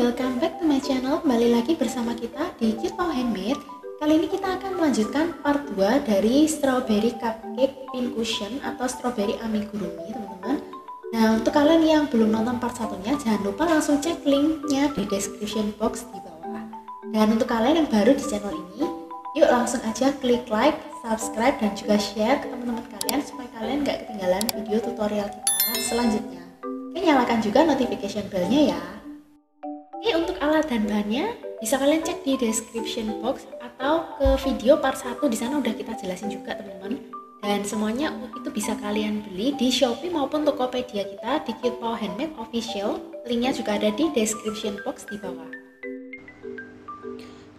welcome back to my channel. Kembali lagi bersama kita di Cute Pau Handmade. Kali ini kita akan melanjutkan part 2 dari strawberry cupcake pincushion atau strawberry amigurumi, teman-teman. Nah, untuk kalian yang belum nonton part satunya, jangan lupa langsung cek linknya di description box di bawah. Dan untuk kalian yang baru di channel ini, yuk langsung aja klik like, subscribe, dan juga share ke teman-teman kalian supaya kalian gak ketinggalan video tutorial kita selanjutnya. Oke, nyalakan juga notification bell-nya ya. Oke, untuk alat dan bahannya bisa kalian cek di description box atau ke video part 1, di sana udah kita jelasin juga teman-teman. Dan semuanya itu bisa kalian beli di Shopee maupun Tokopedia kita di Cute Pau Handmade Official. Linknya juga ada di description box di bawah.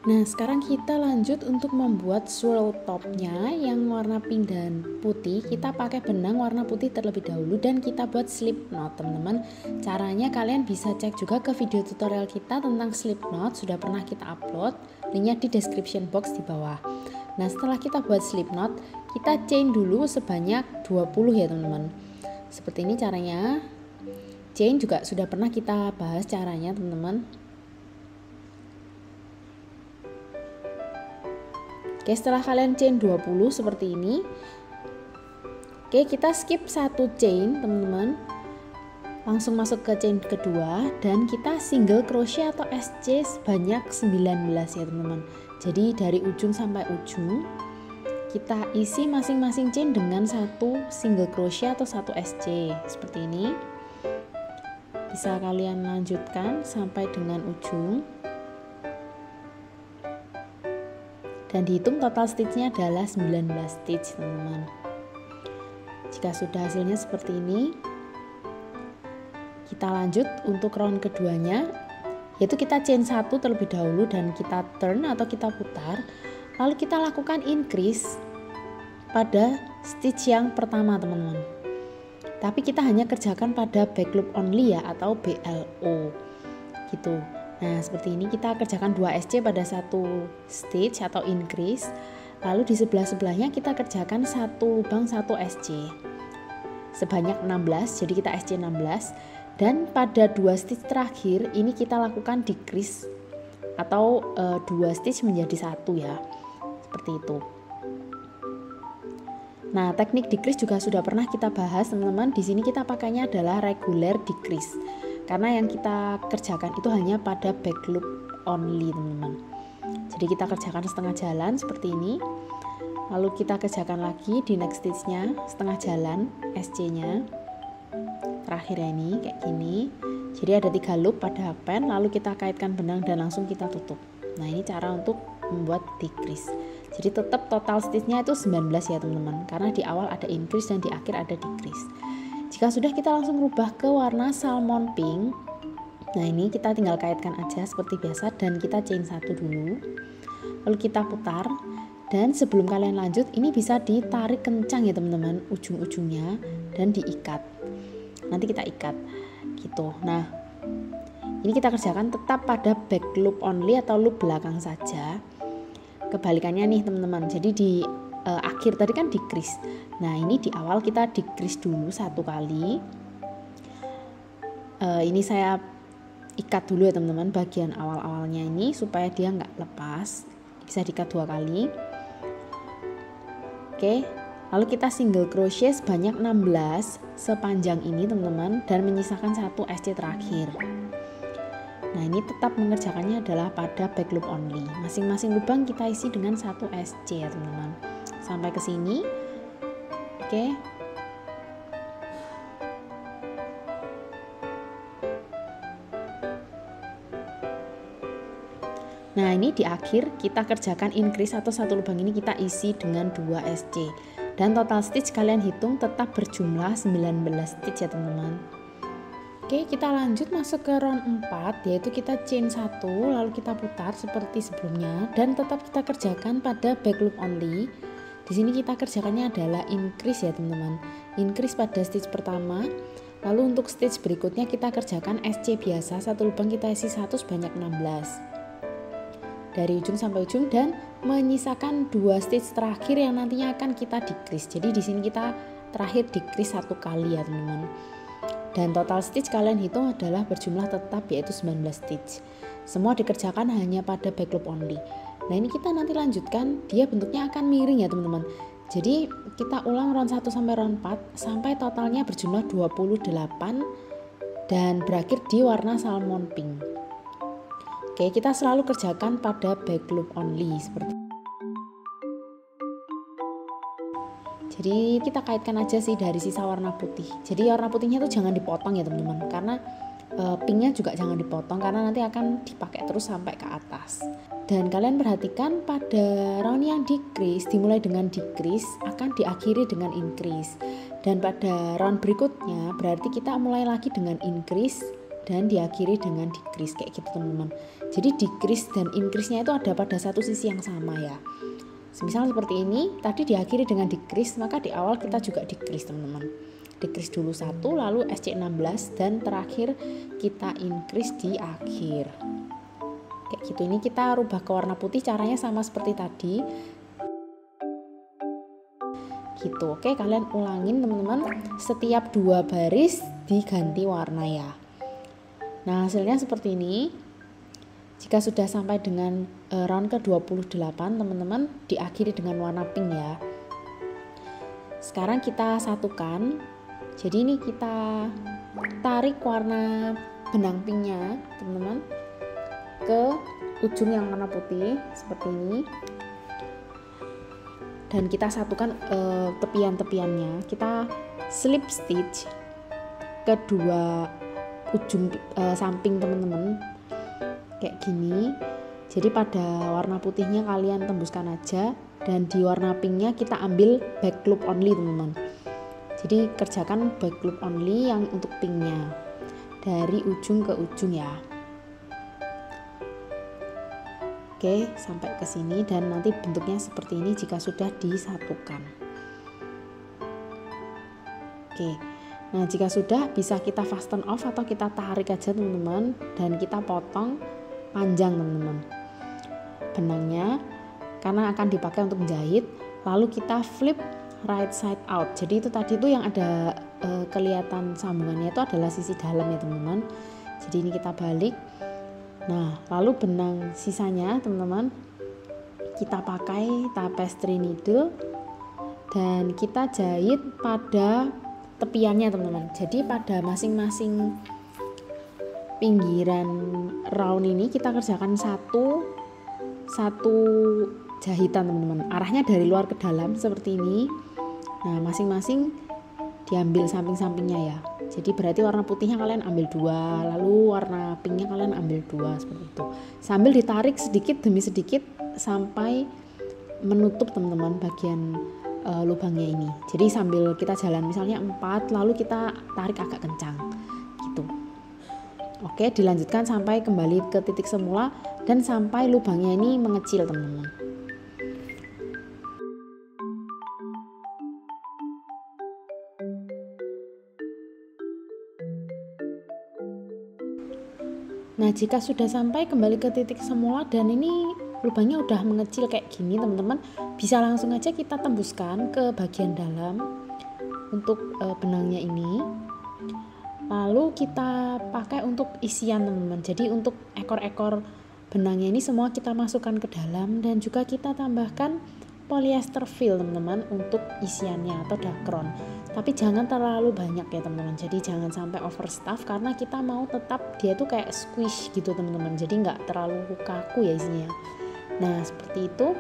Nah, sekarang kita lanjut untuk membuat swirl topnya yang warna pink dan putih. Kita pakai benang warna putih terlebih dahulu dan kita buat slip knot, teman-teman. Caranya kalian bisa cek juga ke video tutorial kita tentang slip knot, sudah pernah kita upload, linknya di description box di bawah. Nah, setelah kita buat slip knot, kita chain dulu sebanyak 20 ya teman-teman. Seperti ini caranya. Chain juga sudah pernah kita bahas caranya, teman-teman. Oke, setelah kalian chain 20 seperti ini, oke, kita skip satu chain teman-teman, langsung masuk ke chain kedua dan kita single crochet atau SC sebanyak 19 ya teman-teman. Jadi dari ujung sampai ujung kita isi masing-masing chain dengan satu single crochet atau satu SC seperti ini. Bisa kalian lanjutkan sampai dengan ujung. Dan dihitung total stitchnya adalah 19 stitch teman-teman. Jika sudah hasilnya seperti ini, kita lanjut untuk round keduanya, yaitu kita chain 1 terlebih dahulu dan kita turn atau kita putar, lalu kita lakukan increase pada stitch yang pertama teman-teman. Tapi kita hanya kerjakan pada back loop only ya, atau BLO gitu. Nah, seperti ini kita kerjakan 2 SC pada satu stitch atau increase. Lalu di sebelah-sebelahnya kita kerjakan satu lubang 1 SC. Sebanyak 16, jadi kita SC 16. Dan pada 2 stitch terakhir ini kita lakukan decrease atau 2 stitch menjadi 1 ya. Seperti itu. Nah, teknik decrease juga sudah pernah kita bahas, teman-teman. Di sini kita pakainya adalah regular decrease. Karena yang kita kerjakan itu hanya pada back loop only teman-teman. Jadi kita kerjakan setengah jalan seperti ini, lalu kita kerjakan lagi di next stitch-nya setengah jalan SC nya terakhir ya, ini kayak gini. Jadi ada 3 loop pada hakpen, lalu kita kaitkan benang dan langsung kita tutup. Nah, ini cara untuk membuat decrease. Jadi tetap total stitch-nya itu 19 ya teman-teman, karena di awal ada increase dan di akhir ada decrease. Jika sudah, kita langsung rubah ke warna salmon pink. Nah, ini kita tinggal kaitkan aja seperti biasa dan kita chain 1 dulu. Lalu kita putar, dan sebelum kalian lanjut ini bisa ditarik kencang ya teman-teman ujung-ujungnya dan diikat. Nanti kita ikat gitu. Nah, ini kita kerjakan tetap pada back loop only atau loop belakang saja. Kebalikannya nih teman-teman. Jadi di akhir tadi kan decrease. Nah, ini di awal kita decrease dulu 1 kali. Ini saya ikat dulu ya teman-teman bagian awal-awalnya ini supaya dia nggak lepas. Bisa diikat 2 kali. Oke, lalu kita single crochet sebanyak 16 sepanjang ini teman-teman dan menyisakan 1 SC terakhir. Nah, ini tetap mengerjakannya adalah pada back loop only. Masing-masing lubang kita isi dengan 1 SC ya teman-teman. Sampai ke sini. Oke. Nah, ini di akhir kita kerjakan increase atau satu lubang ini kita isi dengan 2 SC. Dan total stitch kalian hitung tetap berjumlah 19 stitch ya teman-teman. Oke, kita lanjut masuk ke round 4, yaitu kita chain 1 lalu kita putar seperti sebelumnya dan tetap kita kerjakan pada back loop only. Di sini kita kerjakannya adalah increase ya teman-teman. Increase pada stitch pertama. Lalu untuk stitch berikutnya kita kerjakan SC biasa, satu lubang kita isi 1 sebanyak 16. Dari ujung sampai ujung dan menyisakan 2 stitch terakhir yang nantinya akan kita decrease. Jadi di sini kita terakhir decrease 1 kali ya teman-teman. Dan total stitch kalian hitung adalah berjumlah tetap yaitu 19 stitch. Semua dikerjakan hanya pada back loop only. Nah ini kita nanti lanjutkan, dia bentuknya akan miring ya teman-teman. Jadi kita ulang round 1 sampai round 4 sampai totalnya berjumlah 28 dan berakhir di warna salmon pink. Oke, kita selalu kerjakan pada back loop only seperti. Jadi kita kaitkan aja sih dari sisa warna putih. Jadi warna putihnya tuh jangan dipotong ya teman-teman, karena pinknya juga jangan dipotong karena nanti akan dipakai terus sampai ke atas. Dan kalian perhatikan pada round yang decrease dimulai dengan decrease akan diakhiri dengan increase. Dan pada round berikutnya berarti kita mulai lagi dengan increase dan diakhiri dengan decrease kayak gitu teman-teman. Jadi decrease dan increase-nya itu ada pada satu sisi yang sama ya. Misal seperti ini, tadi diakhiri dengan decrease, maka di awal kita juga decrease teman-teman. Decrease dulu 1, lalu SC16 dan terakhir kita increase di akhir. Kayak gitu, ini kita rubah ke warna putih, caranya sama seperti tadi. Gitu, oke kalian ulangin teman-teman, setiap 2 baris diganti warna ya. Nah hasilnya seperti ini. Jika sudah sampai dengan round ke-28 teman-teman diakhiri dengan warna pink ya. Sekarang kita satukan. Jadi ini kita tarik warna benang pinknya teman-teman ke ujung yang warna putih seperti ini. Dan kita satukan tepian-tepiannya. Kita slip stitch kedua ujung samping teman-teman. Kayak gini. Jadi pada warna putihnya kalian tembuskan aja dan di warna pinknya kita ambil back loop only teman-teman. Jadi kerjakan back loop only yang untuk pinknya dari ujung ke ujung ya. Oke, sampai ke sini dan nanti bentuknya seperti ini jika sudah disatukan. Oke. Nah, jika sudah bisa kita fasten off atau kita tarik aja teman-teman dan kita potong panjang teman-teman benangnya karena akan dipakai untuk menjahit. Lalu kita flip right side out. Jadi itu tadi itu yang ada kelihatan sambungannya itu adalah sisi dalam ya teman-teman. Jadi ini kita balik. Nah lalu benang sisanya teman-teman kita pakai tapestry needle dan kita jahit pada tepiannya teman-teman. Jadi pada masing-masing pinggiran round ini kita kerjakan satu jahitan teman-teman, arahnya dari luar ke dalam seperti ini. Nah masing-masing diambil samping-sampingnya ya. Jadi berarti warna putihnya kalian ambil 2, lalu warna pinknya kalian ambil 2 seperti itu, sambil ditarik sedikit demi sedikit sampai menutup teman-teman bagian lubangnya ini. Jadi sambil kita jalan misalnya 4 lalu kita tarik agak kencang gitu. Oke, dilanjutkan sampai kembali ke titik semula dan sampai lubangnya ini mengecil teman-teman. Nah, jika sudah sampai kembali ke titik semula dan ini lubangnya udah mengecil kayak gini teman-teman, bisa langsung aja kita tembuskan ke bagian dalam untuk benangnya ini. Lalu kita pakai untuk isian teman-teman. Jadi untuk ekor-ekor benangnya ini semua kita masukkan ke dalam dan juga kita tambahkan polyester fill teman-teman untuk isiannya atau dakron. Tapi jangan terlalu banyak ya teman-teman. Jadi jangan sampai overstuff karena kita mau tetap dia tuh kayak squish gitu teman-teman. Jadi nggak terlalu kaku ya isinya. Nah seperti itu.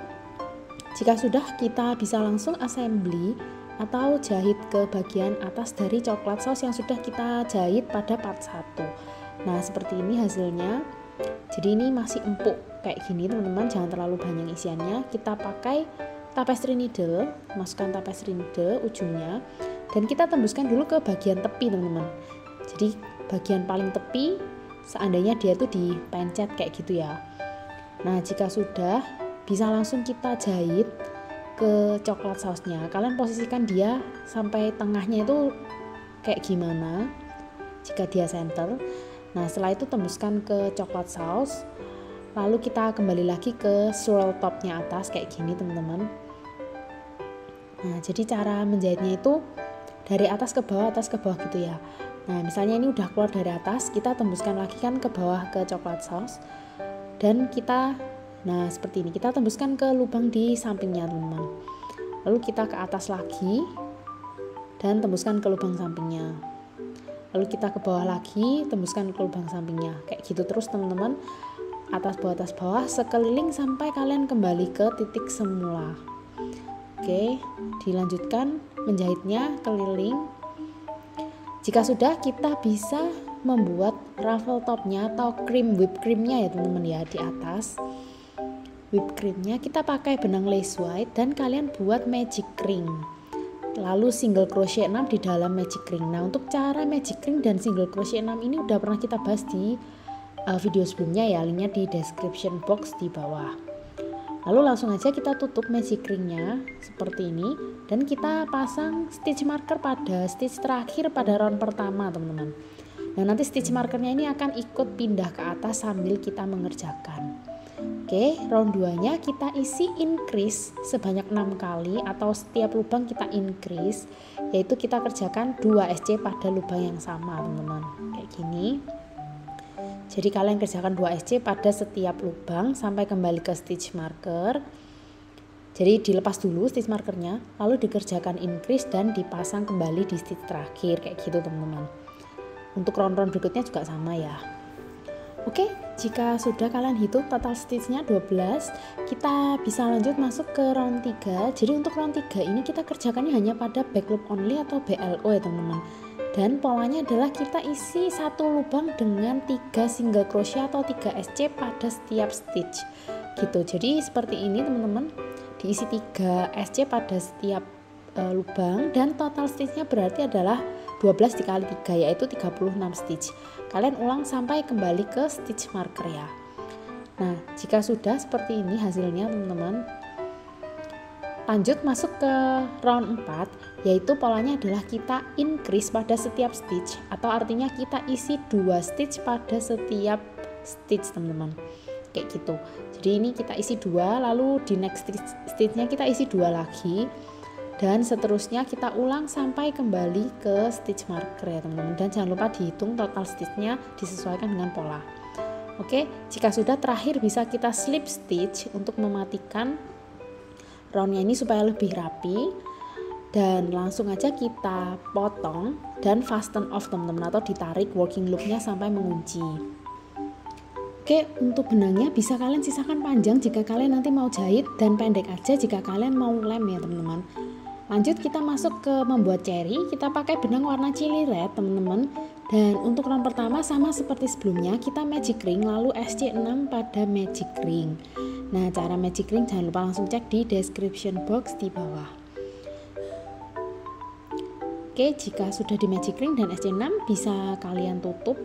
Jika sudah kita bisa langsung assembly atau jahit ke bagian atas dari coklat sauce yang sudah kita jahit pada part 1. Nah seperti ini hasilnya. Jadi ini masih empuk kayak gini teman-teman, jangan terlalu banyak isiannya. Kita pakai tapestry needle, masukkan tapestry needle ujungnya dan kita tembuskan dulu ke bagian tepi teman-teman. Jadi bagian paling tepi seandainya dia tuh dipencet kayak gitu ya. Nah jika sudah bisa langsung kita jahit ke coklat sausnya. Kalian posisikan dia sampai tengahnya itu kayak gimana jika dia center. Nah setelah itu tembuskan ke coklat saus, lalu kita kembali lagi ke swirl topnya atas kayak gini teman-teman. Nah jadi cara menjahitnya itu dari atas ke bawah gitu ya. Nah misalnya ini udah keluar dari atas, kita tembuskan lagi kan ke bawah ke coklat sauce, dan kita seperti ini, kita tembuskan ke lubang di sampingnya teman-teman. Lalu kita ke atas lagi dan tembuskan ke lubang sampingnya. Lalu kita ke bawah lagi, tembuskan ke lubang sampingnya. Kayak gitu terus teman-teman, atas bawah sekeliling sampai kalian kembali ke titik semula. Oke, dilanjutkan menjahitnya keliling. Jika sudah, kita bisa membuat ruffle topnya atau whipped creamnya ya teman-teman ya di atas. Whipped creamnya kita pakai benang lace white dan kalian buat magic ring. Lalu single crochet 6 di dalam magic ring. Nah untuk cara magic ring dan single crochet 6 ini udah pernah kita bahas di video sebelumnya ya, linknya di description box di bawah. Lalu langsung aja kita tutup magic ringnya seperti ini, dan kita pasang stitch marker pada stitch terakhir pada round pertama teman-teman. Nah nanti stitch markernya ini akan ikut pindah ke atas sambil kita mengerjakan. Oke, round 2 nya kita isi increase sebanyak 6 kali, atau setiap lubang kita increase, yaitu kita kerjakan 2 SC pada lubang yang sama teman-teman, kayak gini. Jadi kalian kerjakan 2 SC pada setiap lubang sampai kembali ke stitch marker. Jadi dilepas dulu stitch markernya, lalu dikerjakan increase dan dipasang kembali di stitch terakhir, kayak gitu teman-teman. Untuk round-round berikutnya juga sama ya. Oke, jika sudah kalian hitung total stitchnya 12, kita bisa lanjut masuk ke round 3. Jadi untuk round 3 ini kita kerjakannya hanya pada back loop only atau BLO ya teman-teman. Dan polanya adalah kita isi satu lubang dengan 3 single crochet atau 3 SC pada setiap stitch gitu. Jadi seperti ini teman-teman, diisi 3 SC pada setiap lubang, dan total stitchnya berarti adalah 12 dikali 3 yaitu 36 stitch. Kalian ulang sampai kembali ke stitch marker ya. Nah jika sudah seperti ini hasilnya teman-teman, lanjut masuk ke round 4, yaitu polanya adalah kita increase pada setiap stitch, atau artinya kita isi 2 stitch pada setiap stitch teman-teman, kayak gitu. Jadi ini kita isi 2, lalu di next stitchnya kita isi 2 lagi, dan seterusnya kita ulang sampai kembali ke stitch marker ya teman-teman. Dan jangan lupa dihitung total stitchnya, disesuaikan dengan pola. Oke, jika sudah, terakhir bisa kita slip stitch untuk mematikan roundnya ini supaya lebih rapi. Dan langsung aja kita potong dan fasten off teman-teman, atau ditarik working loopnya sampai mengunci. Oke, untuk benangnya bisa kalian sisakan panjang jika kalian nanti mau jahit, dan pendek aja jika kalian mau lem ya teman-teman. Lanjut kita masuk ke membuat cherry. Kita pakai benang warna chili red teman-teman. Dan untuk round pertama sama seperti sebelumnya, kita magic ring lalu SC6 pada magic ring. Nah cara magic ring jangan lupa langsung cek di description box di bawah. Oke, jika sudah di magic ring dan SC6 bisa kalian tutup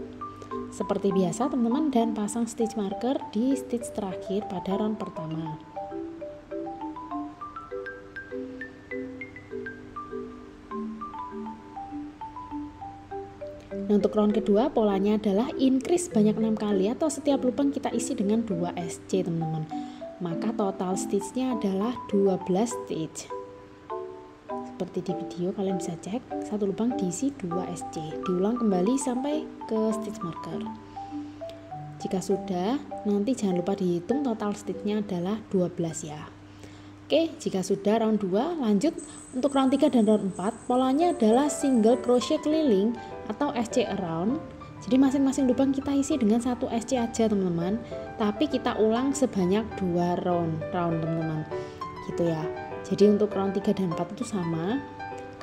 seperti biasa teman-teman, dan pasang stitch marker di stitch terakhir pada round pertama. Nah untuk round kedua polanya adalah increase banyak 6 kali, atau setiap lubang kita isi dengan 2 SC teman-teman. Maka total stitchnya adalah 12 stitch. Seperti di video kalian bisa cek, satu lubang diisi 2 SC. Diulang kembali sampai ke stitch marker. Jika sudah, nanti jangan lupa dihitung total stitchnya adalah 12 ya. Oke, jika sudah round 2, lanjut untuk round 3 dan round 4. Polanya adalah single crochet keliling atau SC around. Jadi masing-masing lubang kita isi dengan 1 SC aja teman-teman, tapi kita ulang sebanyak 2 round teman-teman gitu ya. Jadi untuk round 3 dan 4 itu sama,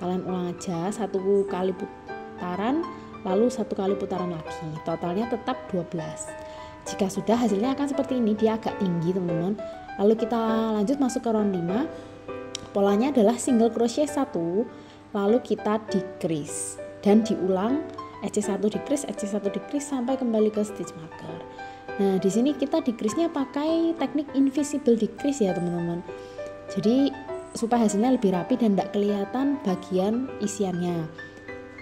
kalian ulang aja 1 kali putaran, lalu 1 kali putaran lagi, totalnya tetap 12. Jika sudah, hasilnya akan seperti ini, dia agak tinggi teman-teman. Lalu kita lanjut masuk ke round 5. Polanya adalah single crochet 1, lalu kita decrease dan diulang SC1 decrease, SC1 decrease sampai kembali ke stitch marker. Nah, di sini kita decrease-nya pakai teknik invisible decrease ya, teman-teman. Jadi supaya hasilnya lebih rapi dan tidak kelihatan bagian isiannya.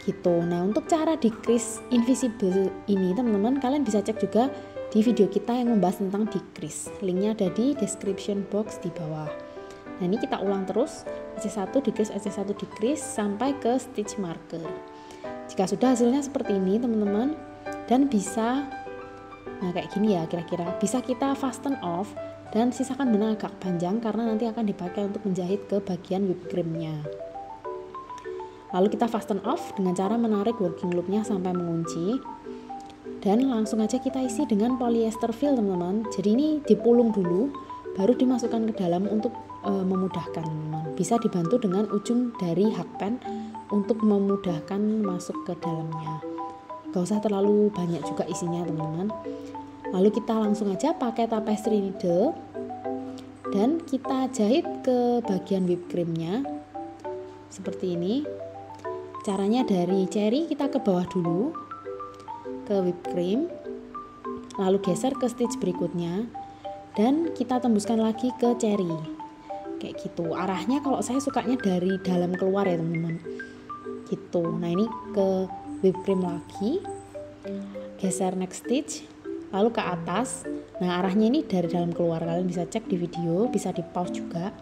Gitu. Nah, untuk cara decrease invisible ini, teman-teman, kalian bisa cek juga di video kita yang membahas tentang decrease. Linknya ada di description box di bawah. Nah ini kita ulang terus SC1 decrease, SC1 decrease sampai ke stitch marker. Jika sudah hasilnya seperti ini teman-teman, dan bisa kayak gini ya kira-kira, bisa kita fasten off dan sisakan benang agak panjang karena nanti akan dipakai untuk menjahit ke bagian whipped creamnya. Lalu kita fasten off dengan cara menarik working loopnya sampai mengunci, dan langsung aja kita isi dengan polyester fill teman-teman. Jadi ini dipulung dulu baru dimasukkan ke dalam untuk memudahkan teman-teman. Bisa dibantu dengan ujung dari hakpen untuk memudahkan masuk ke dalamnya. Gak usah terlalu banyak juga isinya teman-teman. Lalu kita langsung aja pakai tapestry needle dan kita jahit ke bagian whipped creamnya seperti ini. Caranya dari cherry kita ke bawah dulu ke whipped cream, lalu geser ke stitch berikutnya dan kita tembuskan lagi ke cherry kayak gitu. Arahnya kalau saya sukanya dari dalam keluar ya teman-teman gitu. Nah ini ke whipped cream lagi, geser next stitch lalu ke atas. Nah arahnya ini dari dalam keluar, kalian bisa cek di video, bisa di pause juga.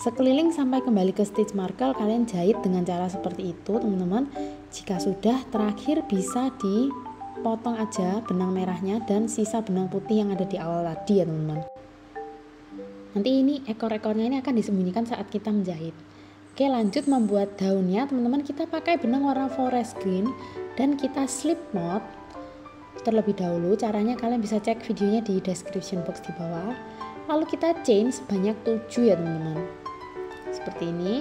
Sekeliling sampai kembali ke stitch marker, kalian jahit dengan cara seperti itu teman-teman. Jika sudah, terakhir bisa dipotong aja benang merahnya dan sisa benang putih yang ada di awal tadi ya teman-teman. Nanti ini ekor-ekornya ini akan disembunyikan saat kita menjahit. Oke, lanjut membuat daunnya teman-teman. Kita pakai benang warna forest green dan kita slip knot terlebih dahulu. Caranya kalian bisa cek videonya di description box di bawah. Lalu kita chain sebanyak 7 ya teman-teman, seperti ini.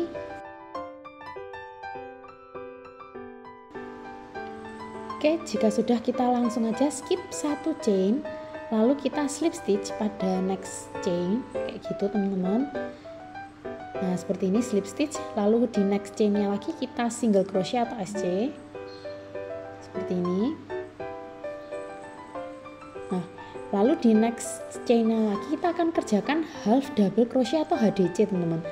Oke, jika sudah kita langsung aja skip 1 chain, lalu kita slip stitch pada next chain kayak gitu teman-teman. Nah seperti ini slip stitch, lalu di next chainnya lagi kita single crochet atau SC seperti ini. Nah lalu di next chainnya lagi kita akan kerjakan half double crochet atau HDC teman-teman.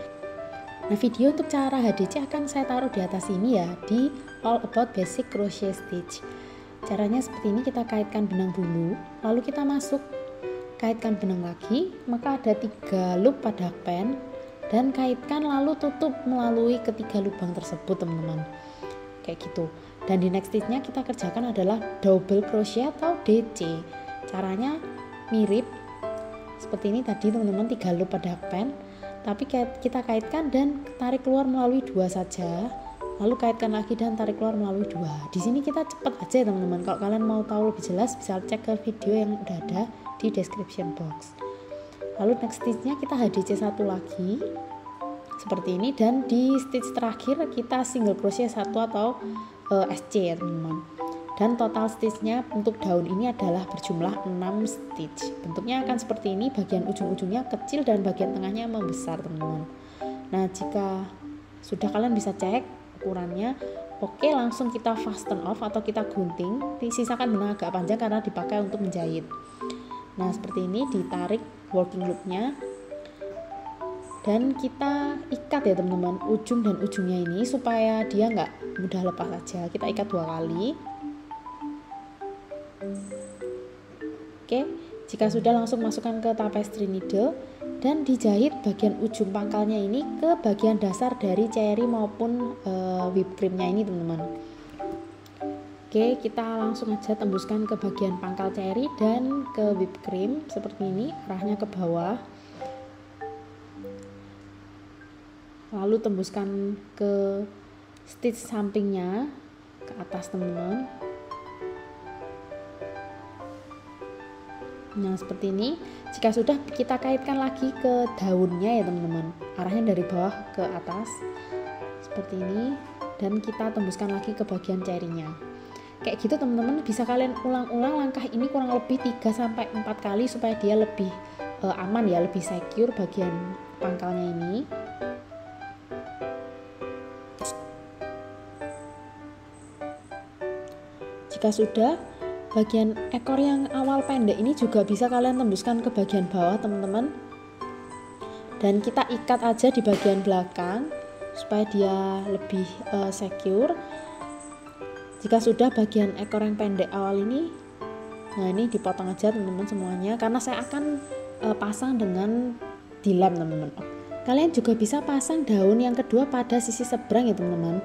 Nah video untuk cara HDC akan saya taruh di atas ini ya, di All About Basic Crochet Stitch. Caranya seperti ini, kita kaitkan benang dulu, lalu kita masuk, kaitkan benang lagi, maka ada 3 loop pada hakpen, dan kaitkan lalu tutup melalui ketiga lubang tersebut teman-teman, kayak gitu. Dan di next stitchnya kita kerjakan adalah double crochet atau DC. Caranya mirip seperti ini tadi teman-teman, 3 loop pada hakpen, tapi kita kaitkan dan tarik keluar melalui 2 saja, lalu kaitkan lagi dan tarik keluar melalui 2. Di sini kita cepet aja teman-teman. Kalau kalian mau tahu lebih jelas bisa cek ke video yang udah ada di description box. Lalu next stitchnya kita HDC 1 lagi seperti ini, dan di stitch terakhir kita single crochet 1 atau SC ya teman-teman. Dan total stitchnya untuk daun ini adalah berjumlah 6 stitch. Bentuknya akan seperti ini, bagian ujung-ujungnya kecil dan bagian tengahnya membesar teman-teman. Nah jika sudah, kalian bisa cek ukurannya. Oke, langsung kita fasten off atau kita gunting. Sisakan benang agak panjang karena dipakai untuk menjahit. Nah seperti ini, ditarik working loopnya dan kita ikat ya teman-teman, ujung dan ujungnya ini supaya dia nggak mudah lepas aja. Kita ikat 2 kali. Oke, jika sudah, langsung masukkan ke tapestry needle dan dijahit bagian ujung pangkalnya ini ke bagian dasar dari cherry maupun whipped creamnya ini teman-teman. Oke, kita langsung aja tembuskan ke bagian pangkal cherry dan ke whipped cream seperti ini, arahnya ke bawah. Lalu tembuskan ke stitch sampingnya ke atas teman-teman. Nah seperti ini. Jika sudah, kita kaitkan lagi ke daunnya ya teman-teman, arahnya dari bawah ke atas seperti ini, dan kita tembuskan lagi ke bagian cherry-nya kayak gitu teman-teman. Bisa kalian ulang-ulang langkah ini kurang lebih 3-4 kali supaya dia lebih aman ya, lebih secure bagian pangkalnya ini. Jika sudah, bagian ekor yang awal pendek ini juga bisa kalian tembuskan ke bagian bawah teman-teman, dan kita ikat aja di bagian belakang supaya dia lebih secure. Jika sudah, bagian ekor yang pendek awal ini, nah ini dipotong aja teman-teman semuanya, karena saya akan pasang dengan dilem teman-teman. Kalian juga bisa pasang daun yang kedua pada sisi seberang ya teman-teman.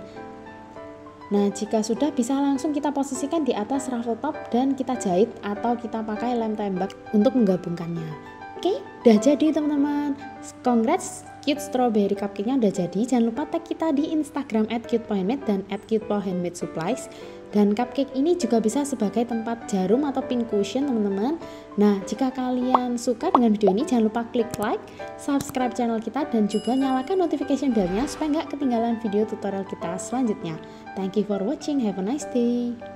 Nah, jika sudah bisa langsung kita posisikan di atas ruffle top dan kita jahit atau kita pakai lem tembak untuk menggabungkannya. Oke, udah jadi teman-teman. Congrats, cute strawberry cupcake-nya udah jadi. Jangan lupa tag kita di Instagram @cutepawhandmade dan @cutepawhandmadesupplies. Dan cupcake ini juga bisa sebagai tempat jarum atau pincushion teman-teman. Nah, jika kalian suka dengan video ini, jangan lupa klik like, subscribe channel kita, dan juga nyalakan notification bell-nya supaya nggak ketinggalan video tutorial kita selanjutnya. Thank you for watching, have a nice day.